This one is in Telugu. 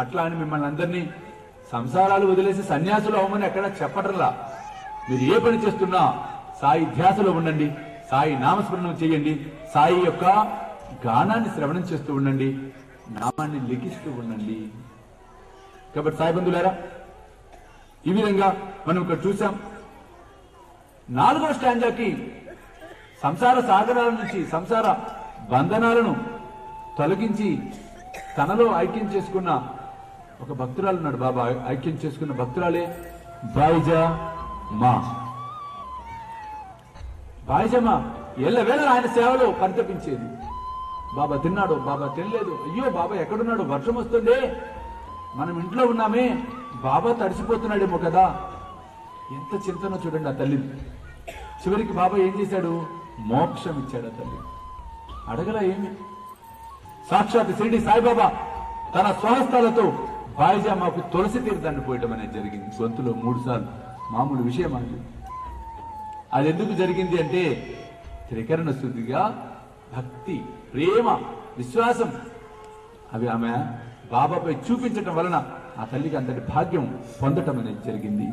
అట్లా అని మిమ్మల్ని అందరినీ సంసారాలు వదిలేసి సన్యాసులు అవ్వమని ఎక్కడ చెప్పటంలా. మీరు ఏ పని చేస్తున్నా సాయి ధ్యాసలో ఉండండి, సాయి నామస్మరణం చేయండి, సాయి యొక్క గానాన్ని శ్రవణం చేస్తూ ఉండండి, నామాన్ని లిఖిస్తూ ఉండండి. కాబట్టి సాయి బంధువులారా, ఈ విధంగా మనం ఇక్కడ చూసాం. 4వ స్టాంజాకి సంసార సాగరాల నుంచి, సంసార బంధనాలను తొలగించి తనలో ఐక్యం చేసుకున్న ఒక భక్తురాలు ఉన్నాడు. బాబా ఐక్యం చేసుకున్న భక్తురాలే బాయిజమా. బాయిజమా ఎల్లవేళ ఆయన సేవలో పరితపించేది. బాబా తిన్నాడు, బాబా తినలేదు, అయ్యో బాబా ఎక్కడున్నాడు, వర్షం వస్తుందే, మనం ఇంట్లో ఉన్నామే, బాబా తడిసిపోతున్నాడేమో కదా. ఎంత చింతనో చూడండి ఆ తల్లి. చివరికి బాబా ఏం చేశాడు? మోక్షం ఇచ్చాడు ఆ తల్లి. అడగలా ఏమి. సాక్షాత్ షిరిడి సాయిబాబా తన స్వహస్తాలతో బాయిజామాకు తులసి తీర్థాన్ని పోయటం అనేది జరిగింది. గొంతులో 3 సార్లు. మామూలు విషయం అది. అది ఎందుకు జరిగింది అంటే త్రికరణ శుద్ధిగా భక్తి, ప్రేమ, విశ్వాసం అవి ఆమె బాబాపై చూపించటం వలన ఆ తల్లికి అంతటి భాగ్యం పొందటం అనేది జరిగింది.